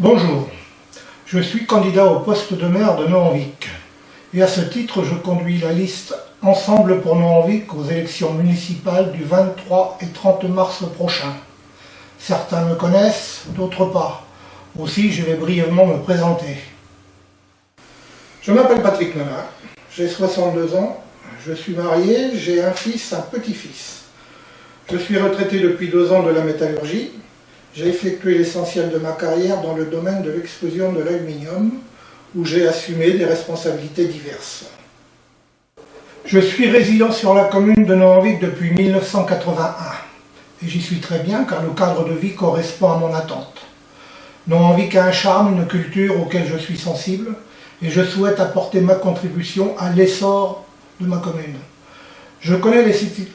Bonjour, je suis candidat au poste de maire de Nohant-Vic et à ce titre je conduis la liste Ensemble pour Nohant-Vic aux élections municipales du 23 et 30 mars prochain. Certains me connaissent, d'autres pas. Aussi je vais brièvement me présenter. Je m'appelle Patrick Melin, j'ai 62 ans, je suis marié, j'ai un fils, un petit-fils. Je suis retraité depuis 2 ans de la métallurgie. J'ai effectué l'essentiel de ma carrière dans le domaine de l'extrusion de l'aluminium, où j'ai assumé des responsabilités diverses. Je suis résident sur la commune de Nohant-Vic depuis 1981, et j'y suis très bien car le cadre de vie correspond à mon attente. Nohant-Vic a un charme, une culture auquel je suis sensible, et je souhaite apporter ma contribution à l'essor de ma commune. Je connais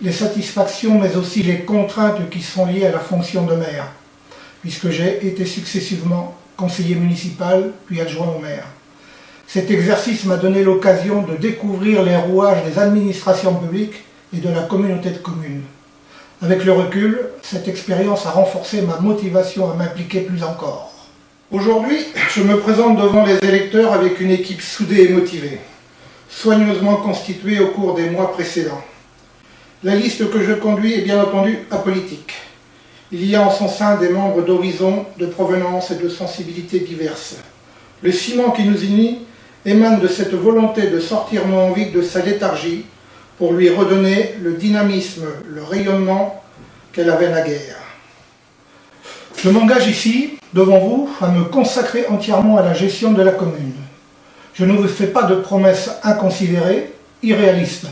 les satisfactions, mais aussi les contraintes qui sont liées à la fonction de maire, puisque j'ai été successivement conseiller municipal, puis adjoint au maire. Cet exercice m'a donné l'occasion de découvrir les rouages des administrations publiques et de la communauté de communes. Avec le recul, cette expérience a renforcé ma motivation à m'impliquer plus encore. Aujourd'hui, je me présente devant les électeurs avec une équipe soudée et motivée, soigneusement constituée au cours des mois précédents. La liste que je conduis est bien entendu apolitique. Il y a en son sein des membres d'horizons, de provenance et de sensibilités diverses. Le ciment qui nous unit émane de cette volonté de sortir Nohant-Vic de sa léthargie pour lui redonner le dynamisme, le rayonnement qu'elle avait naguère. Je m'engage ici, devant vous, à me consacrer entièrement à la gestion de la commune. Je ne vous fais pas de promesses inconsidérées, irréalistes.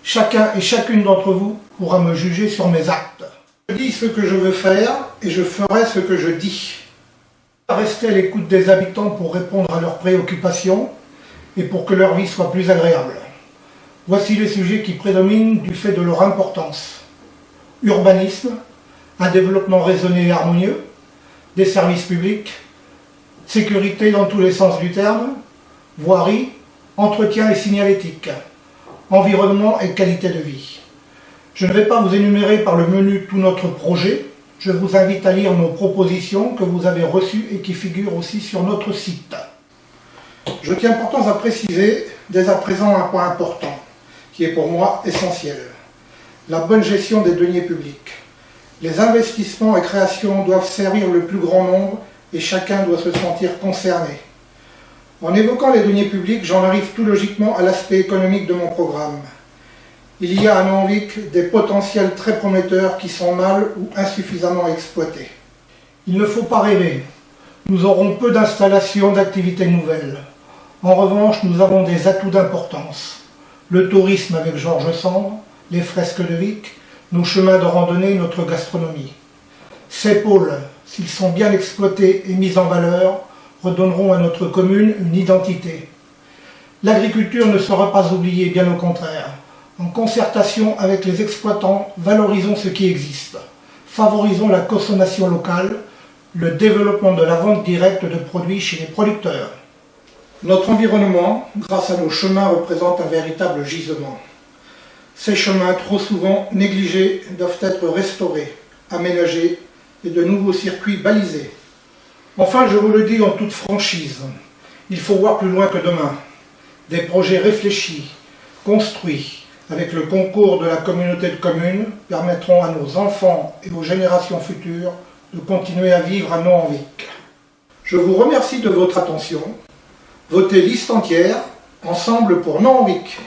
Chacun et chacune d'entre vous pourra me juger sur mes actes. Je dis ce que je veux faire et je ferai ce que je dis. Rester à l'écoute des habitants pour répondre à leurs préoccupations et pour que leur vie soit plus agréable. Voici les sujets qui prédominent du fait de leur importance. Urbanisme, un développement raisonné et harmonieux, des services publics, sécurité dans tous les sens du terme, voirie, entretien et signalétique, environnement et qualité de vie. Je ne vais pas vous énumérer par le menu tout notre projet, je vous invite à lire nos propositions que vous avez reçues et qui figurent aussi sur notre site. Je tiens pourtant à préciser dès à présent un point important, qui est pour moi essentiel. La bonne gestion des deniers publics. Les investissements et créations doivent servir le plus grand nombre et chacun doit se sentir concerné. En évoquant les deniers publics, j'en arrive tout logiquement à l'aspect économique de mon programme. Il y a à Nohant-Vic des potentiels très prometteurs qui sont mal ou insuffisamment exploités. Il ne faut pas rêver. Nous aurons peu d'installations d'activités nouvelles. En revanche, nous avons des atouts d'importance. Le tourisme avec Georges Sand, les fresques de Vic, nos chemins de randonnée, notre gastronomie. Ces pôles, s'ils sont bien exploités et mis en valeur, redonneront à notre commune une identité. L'agriculture ne sera pas oubliée, bien au contraire. En concertation avec les exploitants, valorisons ce qui existe. Favorisons la consommation locale, le développement de la vente directe de produits chez les producteurs. Notre environnement, grâce à nos chemins, représente un véritable gisement. Ces chemins, trop souvent négligés, doivent être restaurés, aménagés et de nouveaux circuits balisés. Enfin, je vous le dis en toute franchise, il faut voir plus loin que demain. Des projets réfléchis, construits, avec le concours de la communauté de communes, permettront à nos enfants et aux générations futures de continuer à vivre à Nohant-Vic. Je vous remercie de votre attention. Votez liste entière, ensemble pour Nohant-Vic.